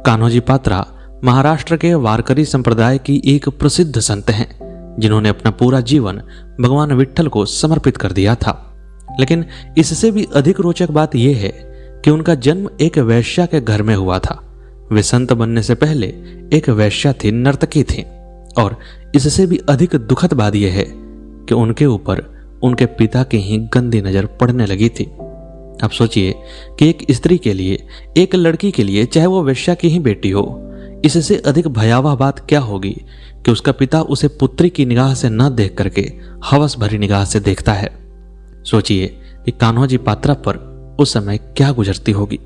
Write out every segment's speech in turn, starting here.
कान्होजी पात्रा महाराष्ट्र के वारकरी संप्रदाय की एक प्रसिद्ध संत हैं, जिन्होंने अपना पूरा जीवन भगवान विट्ठल को समर्पित कर दिया था। लेकिन इससे भी अधिक रोचक बात यह है कि उनका जन्म एक वैश्या के घर में हुआ था। वे संत बनने से पहले एक वैश्या थी, नर्तकी थी। और इससे भी अधिक दुखद बात यह है कि उनके ऊपर उनके पिता की ही गंदी नजर पड़ने लगी थी। अब सोचिए कि एक स्त्री के लिए, एक लड़की के लिए, चाहे वो वेश्या की ही बेटी हो, इससे अधिक भयावह बात क्या होगी कि उसका पिता उसे पुत्री की निगाह से न देख करके हवस भरी निगाह से देखता है। सोचिए कि कान्होजी पात्रा पर उस समय क्या गुजरती होगी।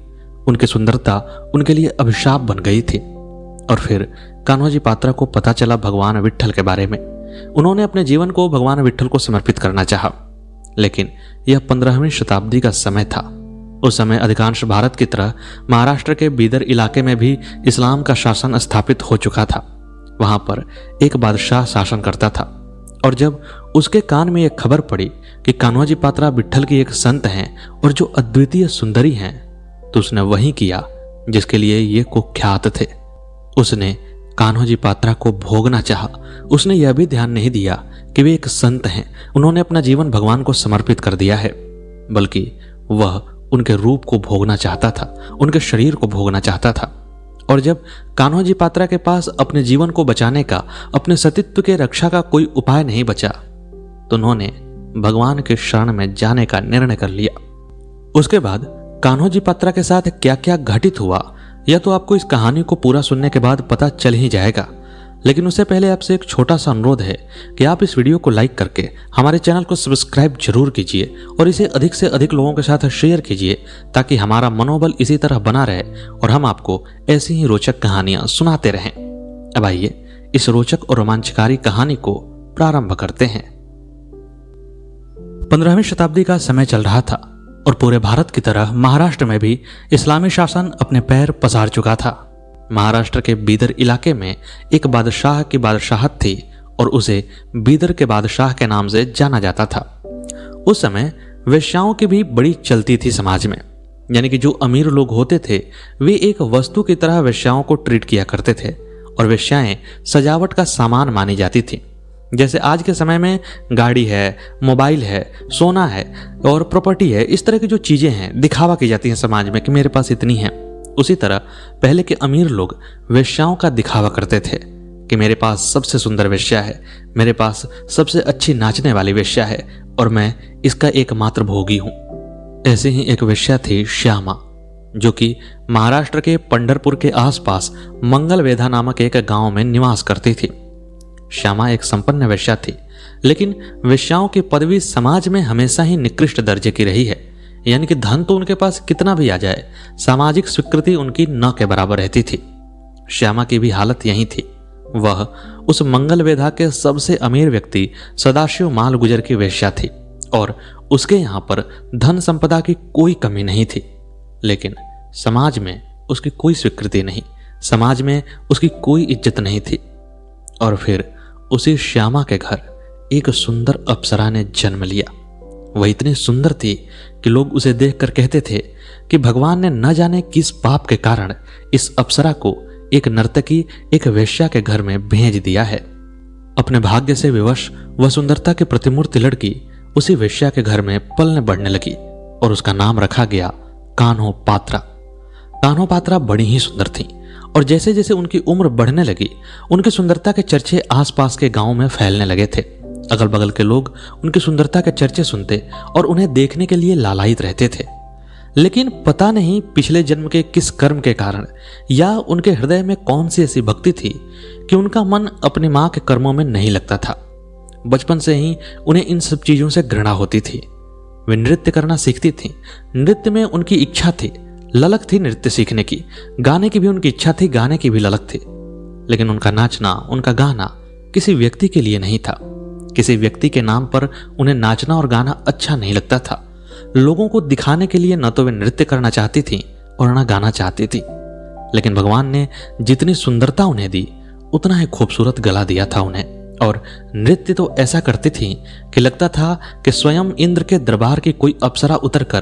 उनकी सुंदरता उनके लिए अभिशाप बन गई थी। और फिर कान्होजी पात्रा को पता चला भगवान विट्ठल के बारे में। उन्होंने अपने जीवन को भगवान विट्ठल को समर्पित करना चाहा। लेकिन यह 15वीं शताब्दी का समय था। उस समय अधिकांश भारत की तरह महाराष्ट्र के बीदर इलाके में भी इस्लाम का शासन स्थापित हो चुका था। वहां पर एक बादशाह शासन करता था। और जब उसके कान में यह खबर पड़ी कि कान्होजी पात्रा विट्ठल की एक संत हैं और जो अद्वितीय सुंदरी हैं, तो उसने वही किया जिसके लिए ये कुख्यात थे। उसने कान्होजी पात्रा को भोगना चाहा। उसने यह भी ध्यान नहीं दिया कि वे एक संत हैं, उन्होंने अपना जीवन भगवान को समर्पित कर दिया है, बल्कि वह उनके रूप को भोगना चाहता था, उनके शरीर को भोगना चाहता था। और जब कान्होजी पात्रा के पास अपने जीवन को बचाने का, अपने सतीत्व के रक्षा का कोई उपाय नहीं बचा, तो उन्होंने भगवान के शरण में जाने का निर्णय कर लिया। उसके बाद कान्होजी पात्रा के साथ क्या क्या घटित हुआ, यह तो आपको इस कहानी को पूरा सुनने के बाद पता चल ही जाएगा। लेकिन उससे पहले आपसे एक छोटा सा अनुरोध है कि आप इस वीडियो को लाइक करके हमारे चैनल को सब्सक्राइब जरूर कीजिए और इसे अधिक से अधिक लोगों के साथ शेयर कीजिए, ताकि हमारा मनोबल इसी तरह बना रहे और हम आपको ऐसी ही रोचक कहानियां सुनाते रहें। अब आइए इस रोचक और रोमांचकारी कहानी को प्रारंभ करते हैं। 15वीं शताब्दी का समय चल रहा था और पूरे भारत की तरह महाराष्ट्र में भी इस्लामी शासन अपने पैर पसार चुका था। महाराष्ट्र के बीदर इलाके में एक बादशाह की बादशाहत थी और उसे बीदर के बादशाह के नाम से जाना जाता था। उस समय वेश्याओं की भी बड़ी चलती थी समाज में। यानी कि जो अमीर लोग होते थे वे एक वस्तु की तरह वेश्याओं को ट्रीट किया करते थे और वेश्याएं सजावट का सामान मानी जाती थी। जैसे आज के समय में गाड़ी है, मोबाइल है, सोना है और प्रॉपर्टी है, इस तरह की जो चीजें हैं दिखावा की जाती हैं समाज में कि मेरे पास इतनी है। उसी तरह पहले के अमीर लोग वेश्याओं का दिखावा करते थे कि मेरे पास सबसे सुंदर वेश्या है, मेरे पास सबसे अच्छी नाचने वाली वेश्या है और मैं इसका एकमात्र भोगी हूं। ऐसी ही एक वेश्या थी श्यामा, जो कि महाराष्ट्र के पंढरपुर के आसपास मंगलवेधा नामक एक गांव में निवास करती थी। श्यामा एक संपन्न वेश्या थी, लेकिन वेश्याओं की पदवी समाज में हमेशा ही निकृष्ट दर्जे की रही है। यानी कि धन तो उनके पास कितना भी आ जाए, सामाजिक स्वीकृति उनकी न के बराबर रहती थी। श्यामा की भी हालत यही थी। वह उस मंगलवेधा के सबसे अमीर व्यक्ति सदाशिव मालगुजर की वेश्या थी और उसके यहां पर धन संपदा की कोई कमी नहीं थी। लेकिन समाज में उसकी कोई स्वीकृति नहीं, समाज में उसकी कोई इज्जत नहीं थी। और फिर उसी श्यामा के घर एक सुंदर अप्सरा ने जन्म लिया। वह इतनी सुंदर थी कि लोग उसे देखकर कहते थे कि भगवान ने न जाने किस पाप के कारण इस अप्सरा को एक नर्तकी, एक वेश्या के घर में भेज दिया है। अपने भाग्य से विवश वह सुंदरता की प्रतिमूर्ति लड़की उसी वेश्या के घर में पलने बढ़ने लगी और उसका नाम रखा गया कान्हो पात्रा। कान्हो पात्रा बड़ी ही सुंदर थी और जैसे जैसे उनकी उम्र बढ़ने लगी, उनकी सुंदरता के चर्चे आसपास के गांव में फैलने लगे थे। अगल बगल के लोग उनकी सुंदरता के चर्चे सुनते और उन्हें देखने के लिए लालायित रहते थे। लेकिन पता नहीं पिछले जन्म के किस कर्म के कारण या उनके हृदय में कौन सी ऐसी भक्ति थी कि उनका मन अपनी मां के कर्मों में नहीं लगता था। बचपन से ही उन्हें इन सब चीजों से घृणा होती थी। वे नृत्य करना सीखती थी। नृत्य में उनकी इच्छा थी, ललक थी नृत्य सीखने की। गाने की भी उनकी इच्छा थी, गाने की भी ललक थी। लेकिन उनका नाचना, उनका गाना किसी व्यक्ति के लिए नहीं था। किसी व्यक्ति के नाम पर उन्हें नाचना और गाना अच्छा नहीं लगता था। लोगों को दिखाने के लिए न तो वे नृत्य करना चाहती थी और न गाना चाहती थी। लेकिन भगवान ने जितनी सुंदरता उन्हें दी, उतना ही खूबसूरत गला दिया था उन्हें। और नृत्य तो ऐसा करती थी कि लगता था कि स्वयं इंद्र के दरबार की कोई अप्सरा उतरकर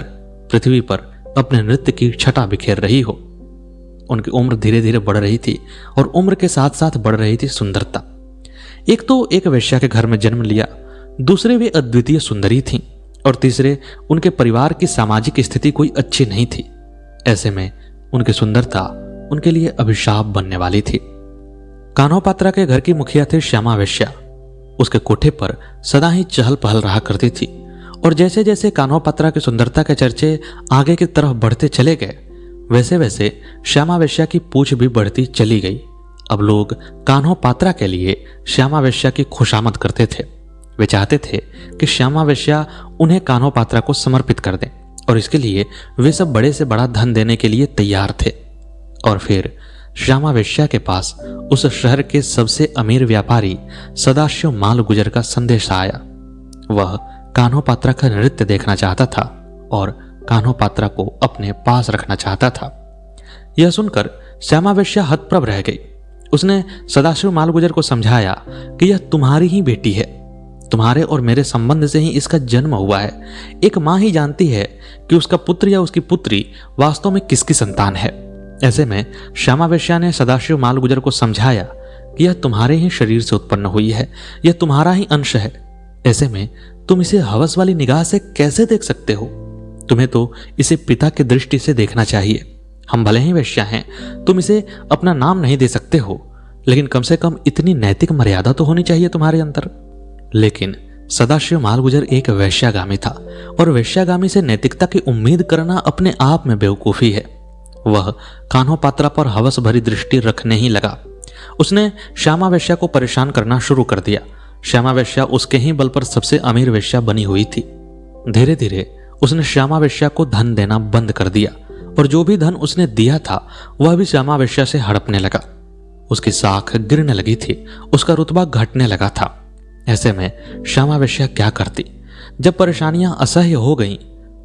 पृथ्वी पर अपने नृत्य की छटा बिखेर रही हो। उनकी उम्र धीरे धीरे बढ़ रही थी और उम्र के साथ साथ बढ़ रही थी सुंदरता। एक तो एक वेश्या के घर में जन्म लिया, दूसरे वे अद्वितीय सुंदरी थीं और तीसरे उनके परिवार की सामाजिक स्थिति कोई अच्छी नहीं थी। ऐसे में उनकी सुंदरता उनके लिए अभिशाप बनने वाली थी। कान्होपात्रा के घर की मुखिया थी श्यामा वेश्या। उसके कोठे पर सदा ही चहल पहल रहा करती थी और जैसे जैसे कान्होपात्रा की सुंदरता के चर्चे आगे की तरफ बढ़ते चले गए, वैसे वैसे श्यामा वेश्या की पूछ भी बढ़ती चली गई। अब लोग कान्होपात्रा के लिए श्यामा वेश्या की खुशामद करते थे। वे चाहते थे कि श्यामा वेश्या उन्हें कान्होपात्रा को समर्पित कर दें और इसके लिए वे सब बड़े से बड़ा धन देने के लिए तैयार थे। और फिर श्यामा वेश्या के पास उस शहर के सबसे अमीर व्यापारी सदाशिव माल गुजर का संदेश आया। वह कान्होपात्रा का नृत्य देखना चाहता था और कान्होपात्रा को अपने पास रखना चाहता था। यह सुनकर श्यामा वेश्या हतप्रभ रह गई। उसने सदाशिव माल गुजर को समझाया कि यह तुम्हारी ही बेटी है, तुम्हारे और मेरे संबंध से ही इसका जन्म हुआ है। एक माँ ही जानती है कि उसका पुत्र या उसकी पुत्री वास्तव में किसकी संतान है। ऐसे में श्यामा वेश्या ने सदाशिव माल गुजर को समझाया कि यह तुम्हारे ही शरीर से उत्पन्न हुई है, यह तुम्हारा ही अंश है। ऐसे में तुम इसे हवस वाली निगाह से कैसे देख सकते हो? तुम्हें तो इसे पिता की दृष्टि से देखना चाहिए। हम भले ही वेश्या हैं, तुम इसे अपना नाम नहीं दे सकते हो, लेकिन कम से कम इतनी नैतिक मर्यादा तो होनी चाहिए तुम्हारे अंदर। लेकिन सदाशिव माल गुजर एक वेश्यागामी था और वेश्यागामी से नैतिकता की उम्मीद करना अपने आप में बेवकूफी है। वह कान्होपात्रा पर हवस भरी दृष्टि रखने ही लगा। उसने श्यामा वेश्या को परेशान करना शुरू कर दिया। श्यामा वेश्या उसके ही बल पर सबसे अमीर वेश्या बनी हुई थी। धीरे धीरे उसने श्यामा वेश्या को धन देना बंद कर दिया और जो भी धन उसने दिया था वह भी श्यामा वेश्या से हड़पने लगा। उसकी साख गिरने लगी थी, उसका रुतबा घटने लगा था। ऐसे में श्यामा वेश्या क्या करती? जब परेशानियां असह्य हो गईं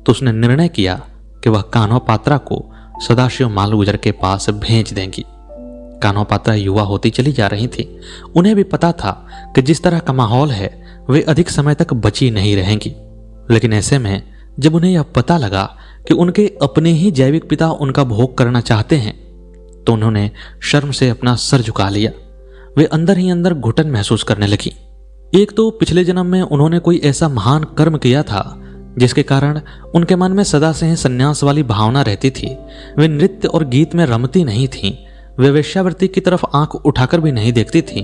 तो उसने निर्णय किया कि वह कान्होपात्रा को सदाशिव माल गुजर के पास भेज देंगी। कान्होपात्रा युवा होती चली जा रही थी। उन्हें भी पता था कि जिस तरह का माहौल है वे अधिक समय तक बची नहीं रहेंगी। लेकिन ऐसे में जब उन्हें यह पता लगा कि उनके अपने ही जैविक पिता उनका भोग करना चाहते हैं तो उन्होंने शर्म से अपना सर झुका लिया। वे अंदर ही अंदर घुटन महसूस करने लगी। एक तो पिछले जन्म में उन्होंने कोई ऐसा महान कर्म किया था जिसके कारण उनके मन में सदा से ही संन्यास वाली भावना रहती थी। वे नृत्य और गीत में रमती नहीं थीं। वे वेश्यावृत्ति की तरफ आंख उठाकर भी नहीं देखती थीं।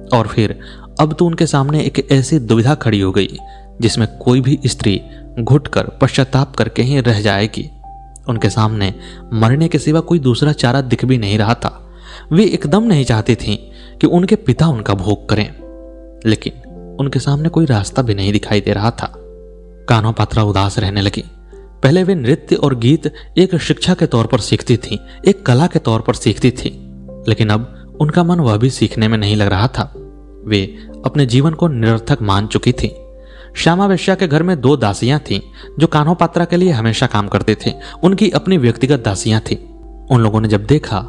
और फिर अब तो उनके सामने एक ऐसी दुविधा खड़ी हो गई जिसमें कोई भी स्त्री घुटकर पश्चाताप करके ही रह जाएगी। उनके सामने मरने के सिवा कोई दूसरा चारा दिख भी नहीं रहा था। वे एकदम नहीं चाहती थीं कि उनके पिता उनका भोग करें, लेकिन उनके सामने कोई रास्ता भी नहीं दिखाई दे रहा था। कान्होपात्रा उदास रहने लगी। पहले वे नृत्य और गीत एक शिक्षा के तौर पर सीखती थीं, एक कला के तौर पर सीखती थीं, लेकिन अब उनका मन वह भी सीखने में नहीं लग रहा था। वे अपने जीवन को निरर्थक मान चुकी थीं। श्यामा वेश्या के घर में 2 दासियां थीं जो कान्होपात्रा के लिए हमेशा काम करते थे। उनकी अपनी व्यक्तिगत दासियां थीं। उन लोगों ने जब देखा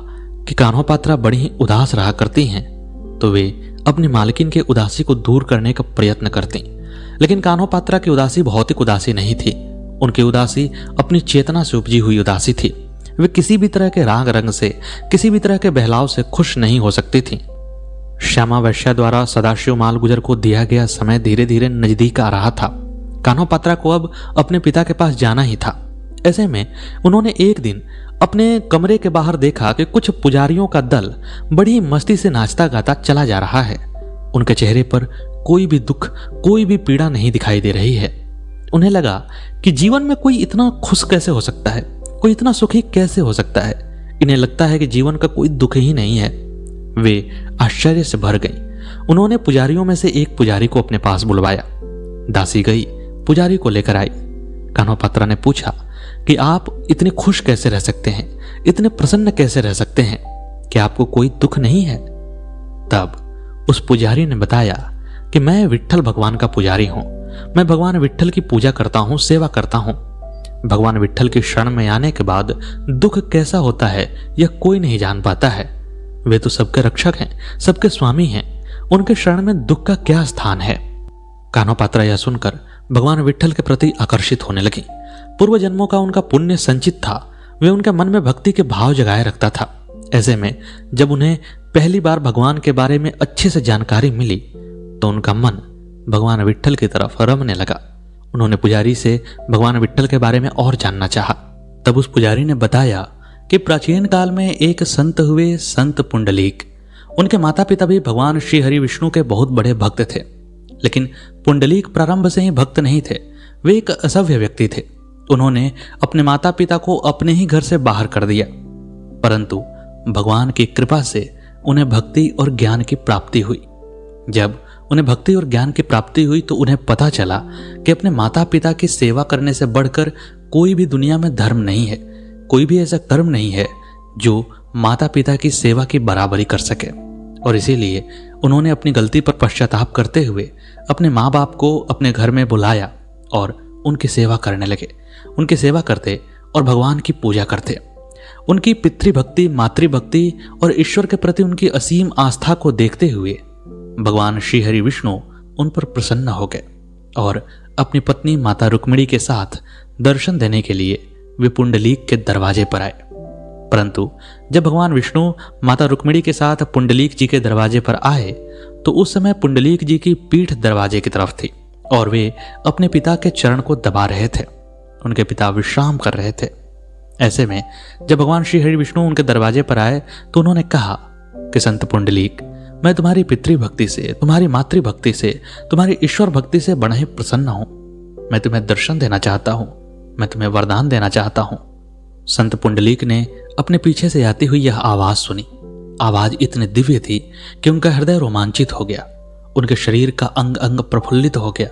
कि कान्होपात्रा बड़ी ही उदास रहा करती हैं तो वे अपनी मालकिन के उदासी को दूर करने का प्रयत्न करती। लेकिन कान्होपात्रा की उदासी भौतिक उदासी नहीं थी। उनकी उदासी अपनी चेतना से उपजी हुई उदासी थी। वे किसी भी तरह के राग रंग से, किसी भी तरह के बहलाव से खुश नहीं हो सकती थीं। श्यामा वेश्या द्वारा सदाशिव माल गुजर को दिया गया समय धीरे धीरे नजदीक आ रहा था। कान्होपात्रा को अब अपने पिता के पास जाना ही था। ऐसे में उन्होंने एक दिन अपने कमरे के बाहर देखा कि कुछ पुजारियों का दल बड़ी मस्ती से नाचता गाता चला जा रहा है। उनके चेहरे पर कोई भी दुख, कोई भी पीड़ा नहीं दिखाई दे रही है। उन्हें लगा कि जीवन में कोई इतना खुश कैसे हो सकता है, कोई इतना सुखी कैसे हो सकता है। इन्हें लगता है कि जीवन का कोई दुख ही नहीं है। वे आश्चर्य से भर गईं। उन्होंने पुजारियों में से एक पुजारी को अपने पास बुलवाया। दासी गई, पुजारी को लेकर आई। कान्होपात्रा ने पूछा कि आप इतने खुश कैसे रह सकते हैं, इतने प्रसन्न कैसे रह सकते हैं, क्या आपको कोई दुख नहीं है? तब उस पुजारी ने बताया कि मैं विट्ठल भगवान का पुजारी हूं। मैं भगवान विट्ठल की पूजा करता हूं, सेवा करता हूं। भगवान विट्ठल की शरण में आने के बाद दुख कैसा होता है यह कोई नहीं जान पाता है। वे तो सबके रक्षक हैं, सबके स्वामी हैं। उनके शरण में दुख का क्या स्थान है? कान्होपात्रा यह सुनकर भगवान विट्ठल के प्रति आकर्षित होने लगी। पूर्व जन्मों का उनका पुण्य संचित था। वे उनके मन में भक्ति के भाव जगाए रखता था। ऐसे में जब उन्हें पहली बार भगवान के बारे में अच्छे से जानकारी मिली तो उनका मन भगवान विट्ठल की तरफ रमने लगा। उन्होंने पुजारी से भगवान विट्ठल के बारे में और जानना चाहा। तब उस पुजारी ने बताया कि प्राचीन काल में एक संत हुए, संत पुंडलीक। उनके माता पिता भी भगवान श्री हरि विष्णु के बहुत बड़े भक्त थे, लेकिन पुंडलीक प्रारंभ से ही भक्त नहीं थे। वे एक असभ्य व्यक्ति थे। उन्होंने अपने माता पिता को अपने ही घर से बाहर कर दिया, परंतु भगवान की कृपा से उन्हें भक्ति और ज्ञान की प्राप्ति हुई। जब उन्हें भक्ति और ज्ञान की प्राप्ति हुई तो उन्हें पता चला कि अपने माता पिता की सेवा करने से बढ़कर कोई भी दुनिया में धर्म नहीं है। कोई भी ऐसा कर्म नहीं है जो माता पिता की सेवा की बराबरी कर सके। और इसीलिए उन्होंने अपनी गलती पर पश्चाताप करते हुए अपने माँ बाप को अपने घर में बुलाया और उनकी सेवा करने लगे। उनकी सेवा करते और भगवान की पूजा करते। उनकी पितृभक्ति, मातृभक्ति और ईश्वर के प्रति उनकी असीम आस्था को देखते हुए भगवान श्री हरि विष्णु उन पर प्रसन्न हो गए और अपनी पत्नी माता रुक्मिणी के साथ दर्शन देने के लिए वे पुंडलीक के दरवाजे पर आए। परंतु जब भगवान विष्णु माता रुक्मिणी के साथ पुंडलीक जी के दरवाजे पर आए तो उस समय पुंडलीक जी की पीठ दरवाजे की तरफ थी और वे अपने पिता के चरण को दबा रहे थे। उनके पिता विश्राम कर रहे थे। ऐसे में जब भगवान श्री हरि विष्णु उनके दरवाजे पर आए तो उन्होंने कहा कि संत पुंडलीक, मैं तुम्हारी पितृभक्ति से, तुम्हारी मातृभक्ति से, तुम्हारी ईश्वर भक्ति से बड़ा ही प्रसन्न हूं। मैं तुम्हें दर्शन देना चाहता हूं, मैं तुम्हें वरदान देना चाहता हूं। संत पुंडलीक ने अपने पीछे से आती हुई यह आवाज सुनी। आवाज इतनी दिव्य थी कि उनका हृदय रोमांचित हो गया। उनके शरीर का अंग अंग प्रफुल्लित हो गया।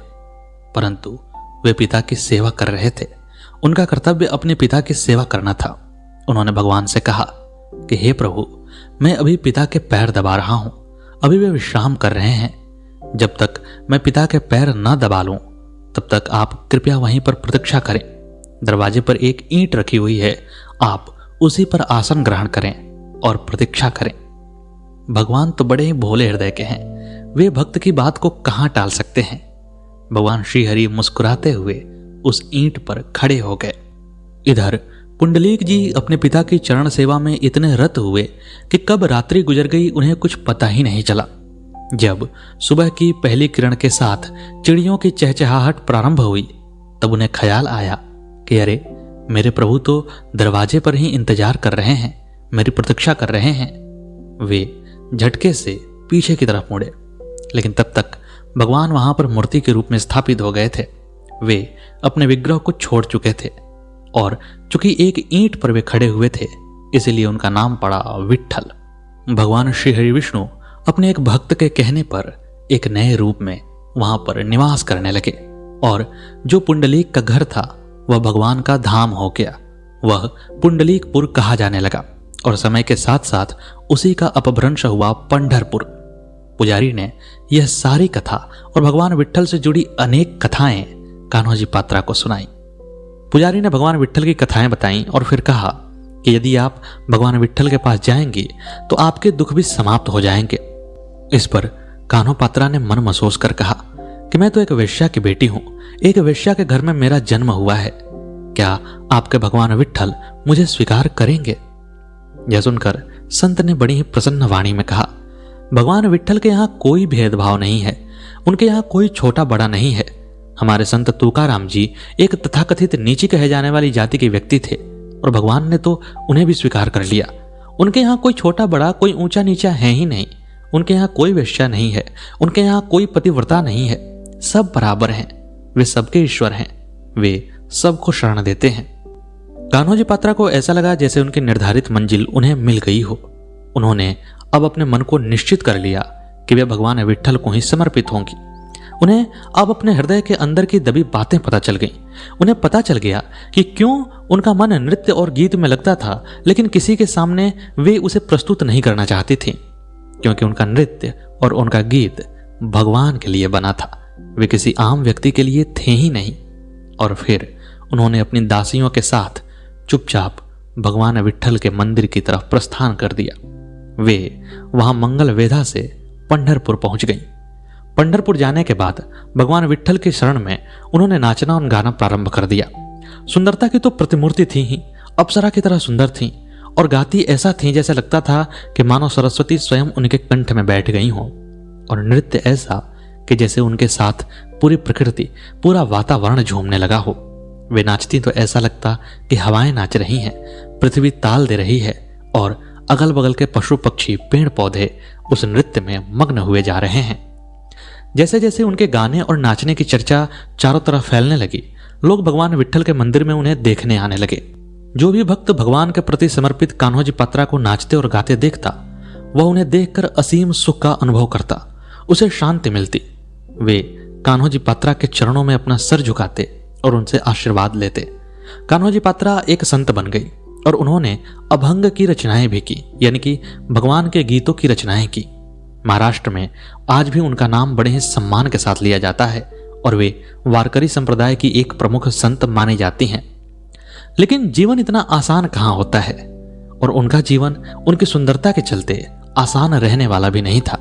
परंतु वे पिता की सेवा कर रहे थे। उनका कर्तव्य अपने पिता की सेवा करना था। उन्होंने भगवान से कहा कि हे प्रभु, मैं अभी पिता के पैर दबा रहा हूं। अभी वे विश्राम कर रहे हैं। जब तक मैं पिता के पैर न दबा लूं तब तक आप कृपया वहीं पर प्रतीक्षा करें। दरवाजे पर एक ईंट रखी हुई है, आप उसी पर आसन ग्रहण करें और प्रतीक्षा करें। भगवान तो बड़े ही भोले हृदय के हैं। वे भक्त की बात को कहां टाल सकते हैं। भगवान श्री हरि मुस्कुराते हुए उस ईंट पर खड़े हो गए। इधर पुंडलीक जी अपने पिता की चरण सेवा में इतने रत हुए कि कब रात्रि गुजर गई उन्हें कुछ पता ही नहीं चला। जब सुबह की पहली किरण के साथ चिड़ियों की चहचहाहट प्रारंभ हुई तब उन्हें ख्याल आया कि अरे, मेरे प्रभु तो दरवाजे पर ही इंतजार कर रहे हैं, मेरी प्रतीक्षा कर रहे हैं। वे झटके से पीछे की तरफ मुड़े, लेकिन तब तक भगवान वहां पर मूर्ति के रूप में स्थापित हो गए थे। वे अपने विग्रह को छोड़ चुके थे और चूंकि एक ईंट पर वे खड़े हुए थे इसलिए उनका नाम पड़ा विट्ठल। भगवान श्री हरि विष्णु अपने एक भक्त के कहने पर एक नए रूप में वहां पर निवास करने लगे और जो पुंडलीक का घर था वह भगवान का धाम हो गया। वह पुंडलीकपुर कहा जाने लगा और समय के साथ साथ उसी का अपभ्रंश हुआ पंढरपुर। पुजारी ने यह सारी कथा और भगवान विट्ठल से जुड़ी अनेक कथाएं कान्होजी पात्रा को सुनाई। पुजारी ने भगवान विट्ठल की कथाएं बताई और फिर कहा कि यदि आप भगवान विट्ठल के पास जाएंगे तो आपके दुख भी समाप्त हो जाएंगे। इस पर कान्हो पात्रा ने मन महसूस कर कहा कि मैं तो एक वेश्या की बेटी हूं, एक वेश्या के घर में मेरा जन्म हुआ है। क्या आपके भगवान विट्ठल मुझे स्वीकार करेंगे? यह सुनकर संत ने बड़ी ही प्रसन्न वाणी में कहा, भगवान विट्ठल के यहाँ कोई भेदभाव नहीं है। उनके यहाँ कोई छोटा बड़ा नहीं है। हमारे संत तुकाराम जी एक तथाकथित नीची कहे जाने वाली जाति के व्यक्ति थे और भगवान ने तो उन्हें भी स्वीकार कर लिया। उनके यहाँ कोई छोटा बड़ा, कोई ऊंचा नीचा है ही नहीं। उनके यहाँ कोई वेश्या नहीं है। उनके यहाँ कोई पतिव्रता नहीं है। सब बराबर हैं। वे सबके ईश्वर हैं। वे सबको शरण देते हैं। कान्होजी पात्रा को ऐसा लगा जैसे उनकी निर्धारित मंजिल उन्हें मिल गई हो। उन्होंने अब अपने मन को निश्चित कर लिया कि वे भगवान विट्ठल को ही समर्पित होंगी। उन्हें अब अपने हृदय के अंदर की दबी बातें पता चल गईं। उन्हें पता चल गया कि क्यों उनका मन नृत्य और गीत में लगता था, लेकिन किसी के सामने वे उसे प्रस्तुत नहीं करना चाहती थी, क्योंकि उनका नृत्य और उनका गीत भगवान के लिए बना था। वे किसी आम व्यक्ति के लिए थे ही नहीं। और फिर उन्होंने अपनी दासियों के साथ चुपचाप भगवान विट्ठल के मंदिर की तरफ प्रस्थान कर दिया। वे वहां मंगल वेधा से पंढरपुर पहुंच गईं। पंढरपुर जाने के बाद भगवान विट्ठल की शरण में उन्होंने नाचना और गाना प्रारंभ कर दिया। सुंदरता की तो प्रतिमूर्ति थी ही, अप्सरा की तरह सुंदर थी और गाती ऐसा थीं जैसे लगता था कि मानो सरस्वती स्वयं उनके कंठ में बैठ गई हों, और नृत्य ऐसा कि जैसे उनके साथ पूरी प्रकृति, पूरा वातावरण झूमने लगा हो। वे नाचती तो ऐसा लगता कि हवाएं नाच रही हैं, पृथ्वी ताल दे रही है और अगल बगल के पशु पक्षी, पेड़ पौधे उस नृत्य में मग्न हुए जा रहे हैं। जैसे जैसे उनके गाने और नाचने की चर्चा चारों तरफ फैलने लगी, लोग भगवान विट्ठल के मंदिर में उन्हें देखने आने लगे। जो भी भक्त भगवान के प्रति समर्पित कान्होजी पात्रा को नाचते और गाते देखता, वह उन्हें देखकर असीम सुख का अनुभव करता, उसे शांति मिलती। वे कान्होजी पात्रा के चरणों में अपना सर झुकाते और उनसे आशीर्वाद लेते। कान्होजी पात्रा एक संत बन गई और उन्होंने अभंग की रचनाएं भी की, यानी कि भगवान के गीतों की रचनाएं की। महाराष्ट्र में आज भी उनका नाम बड़े ही सम्मान के साथ लिया जाता है और वे वारकरी संप्रदाय की एक प्रमुख संत मानी जाती हैं। लेकिन जीवन इतना आसान कहाँ होता है, और उनका जीवन उनकी सुंदरता के चलते आसान रहने वाला भी नहीं था।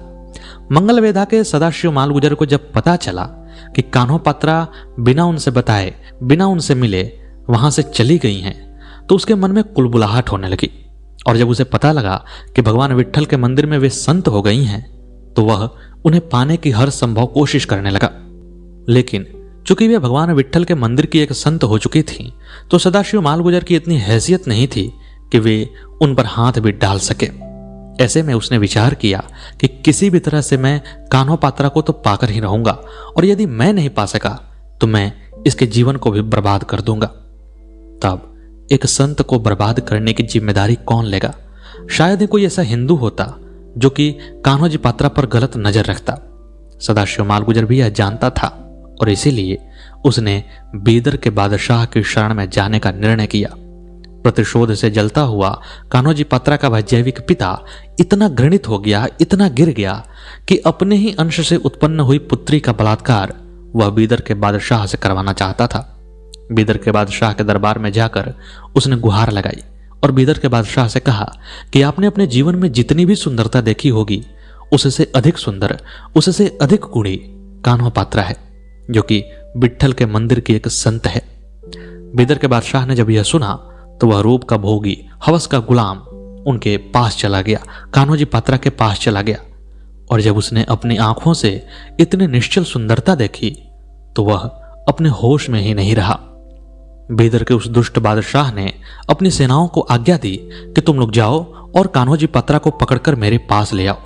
मंगल वेधा के सदाशिव मालगुजर को जब पता चला कि कान्हो पात्रा बिना उनसे बताए, बिना उनसे मिले वहां से चली गई हैं, तो उसके मन में कुलबुलाहट होने लगी। और जब उसे पता लगा कि भगवान विट्ठल के मंदिर में वे संत हो गई हैं, तो वह उन्हें पाने की हर संभव कोशिश करने लगा। लेकिन चूंकि वे भगवान विट्ठल के मंदिर की एक संत हो चुकी थी, तो सदाशिव मालगुजर की इतनी हैसियत नहीं थी कि वे उन पर हाथ भी डाल सके। ऐसे में उसने विचार किया कि किसी भी तरह से मैं कान्हो पात्रा को तो पाकर ही रहूंगा, और यदि मैं नहीं पा सका तो मैं इसके जीवन को भी बर्बाद कर दूंगा। तब एक संत को बर्बाद करने की जिम्मेदारी कौन लेगा? शायद ही कोई ऐसा हिंदू होता जो कि कान्होजी पात्रा पर गलत नजर रखता। सदाशिव मालगुजर भी यह जानता था और इसीलिए उसने बीदर के बादशाह की शरण में जाने का निर्णय किया। प्रतिशोध से जलता हुआ कान्होजी पात्रा का वह जैविक पिता इतना घृणित हो गया, इतना गिर गया कि अपने ही अंश से उत्पन्न हुई पुत्री का बलात्कार वह बीदर के बादशाह से करवाना चाहता था। बीदर के बादशाह के दरबार में जाकर उसने गुहार लगाई और बीदर के बादशाह से कहा कि आपने अपने जीवन में जितनी भी सुंदरता देखी होगी, उससे अधिक सुंदर, उससे अधिक गुणी कान्हो पात्रा है, जो कि विट्ठल के मंदिर की एक संत है। बीदर के बादशाह ने जब यह सुना तो वह रूप का भोगी, हवस का गुलाम उनके पास चला गया, कान्होजी पात्रा के पास चला गया। और जब उसने अपनी आंखों से इतनी निश्चल सुंदरता देखी तो वह अपने होश में ही नहीं रहा। बीदर के उस दुष्ट बादशाह ने अपनी सेनाओं को आज्ञा दी कि तुम लोग जाओ और कान्होजी पात्रा को पकड़कर मेरे पास ले आओ।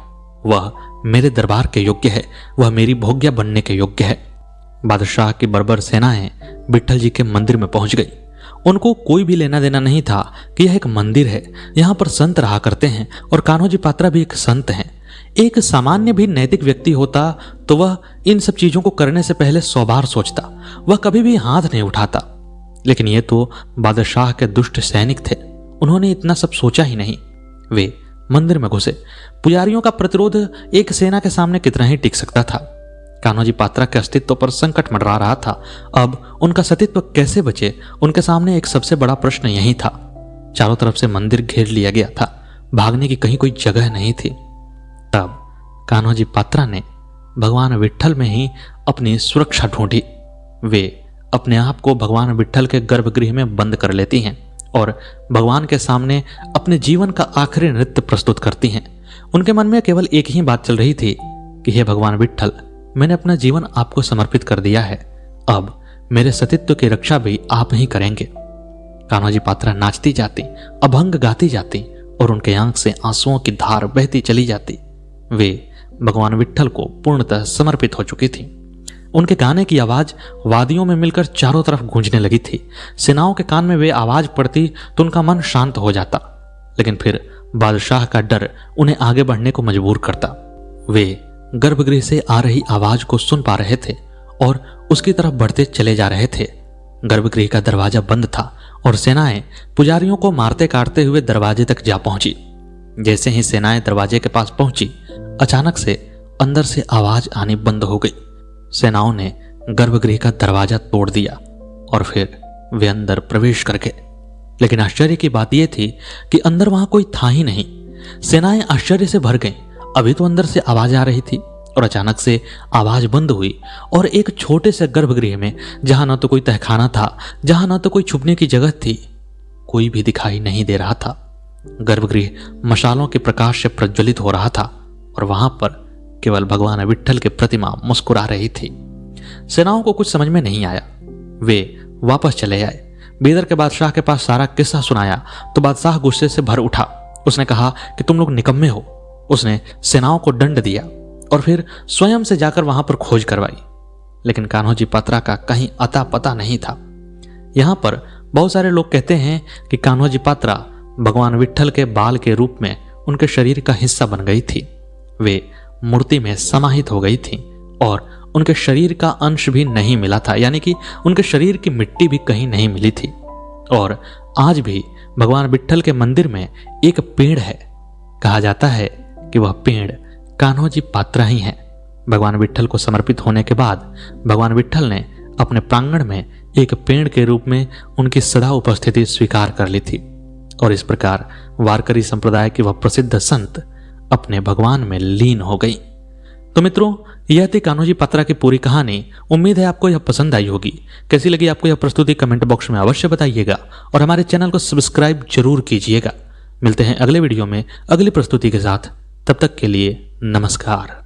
वह मेरे दरबार के योग्य है, वह मेरी भोग्या बनने के योग्य है। बादशाह की बर्बर सेनाएं विट्ठल जी के मंदिर में पहुंच गई। उनको कोई भी लेना देना नहीं था कि यह एक मंदिर है, यहां पर संत रहा करते हैं और कान्होजी पात्रा भी एक संत हैं। एक सामान्य भी नैतिक व्यक्ति होता तो वह इन सब चीजों को करने से पहले 100 बार सोचता, वह कभी भी हाथ नहीं उठाता। लेकिन ये तो बादशाह के दुष्ट सैनिक थे, उन्होंने इतना सब सोचा ही नहीं। वे मंदिर में घुसे। पुजारियों का प्रतिरोध एक सेना के सामने कितना ही टिक सकता था। कान्होजी पात्रा के अस्तित्व पर संकट मंडरा रहा था। अब उनका सतीत्व कैसे बचे, उनके सामने एक सबसे बड़ा प्रश्न यही था। चारों तरफ से मंदिर घेर लिया गया था, भागने की कहीं कोई जगह नहीं थी। तब कान्होजी पात्रा ने भगवान विट्ठल में ही अपनी सुरक्षा ढूंढी। वे अपने आप को भगवान विट्ठल के गर्भगृह में बंद कर लेती हैं और भगवान के सामने अपने जीवन का आखिरी नृत्य प्रस्तुत करती हैं। उनके मन में केवल एक ही बात चल रही थी कि हे भगवान विट्ठल, मैंने अपना जीवन आपको समर्पित कर दिया है, अब मेरे सतीत्व की रक्षा भी आप ही करेंगे। कान्होजी पात्रा नाचती जाती, अभंग गाती जाती और उनके आंख से आंसुओं की धार बहती चली जाती। वे भगवान विट्ठल को पूर्णतः समर्पित हो चुकी थी। उनके गाने की आवाज वादियों में मिलकर चारों तरफ गूंजने लगी थी। सेनाओं के कान में वे आवाज पड़ती तो उनका मन शांत हो जाता, लेकिन फिर बादशाह का डर उन्हें आगे बढ़ने को मजबूर करता। वे गर्भगृह से आ रही आवाज को सुन पा रहे थे और उसकी तरफ बढ़ते चले जा रहे थे। गर्भगृह का दरवाजा बंद था और सेनाएं पुजारियों को मारते काटते हुए दरवाजे तक जा पहुंची। जैसे ही सेनाएं दरवाजे के पास पहुंची, अचानक से अंदर से आवाज आनी बंद हो गई। सेनाओं ने गर्भगृह का दरवाजा तोड़ दिया और फिर वे अंदर प्रवेश कर गए। लेकिन आश्चर्य की बात यह थी कि अंदर वहां कोई था ही नहीं। सेनाएं आश्चर्य से भर गईं। अभी तो अंदर से आवाज आ रही थी और अचानक से आवाज बंद हुई और एक छोटे से गर्भगृह में, जहां न तो कोई तहखाना था, जहां न तो कोई छुपने की जगह थी, कोई भी दिखाई नहीं दे रहा था। गर्भगृह मशालों के प्रकाश से प्रज्वलित हो रहा था और वहां पर केवल भगवान विट्ठल की प्रतिमा मुस्कुरा रही थी। सेनाओं को कुछ समझ में नहीं आया। वे वापस चले आए। बीदर के बादशाह के पास सारा किस्सा सुनाया तो बादशाह गुस्से से भर उठा। उसने कहा कि तुम लोग निकम्मे हो। उसने सेनाओं को दंड दिया और फिर स्वयं से जाकर वहां पर खोज करवाई, लेकिन कान्होजी पात्रा का कहीं अता पता नहीं था। यहां पर बहुत सारे लोग कहते हैं कि कान्होजी पात्रा भगवान विट्ठल के बाल के रूप में उनके शरीर का हिस्सा बन गई थी। वे मूर्ति में समाहित हो गई थी और उनके शरीर का अंश भी नहीं मिला था, यानी कि उनके शरीर की मिट्टी भी कहीं नहीं मिली थी। और आज भी भगवान विट्ठल के मंदिर में एक पेड़ है। कहा जाता है कि वह पेड़ कान्होजी पात्रा ही हैं। भगवान विट्ठल को समर्पित होने के बाद भगवान विट्ठल ने अपने प्रांगण में एक पेड़ के रूप में उनकी सदा उपस्थिति स्वीकार कर ली थी और इस प्रकार वारकरी संप्रदाय की वह प्रसिद्ध संत अपने भगवान में लीन हो गई। तो मित्रों, यह थी कान्होजी पात्रा की पूरी कहानी। उम्मीद है आपको यह पसंद आई होगी। कैसी लगी आपको यह प्रस्तुति कमेंट बॉक्स में अवश्य बताइएगा और हमारे चैनल को सब्सक्राइब जरूर कीजिएगा। मिलते हैं अगले वीडियो में अगली प्रस्तुति के साथ। तब तक के लिए नमस्कार।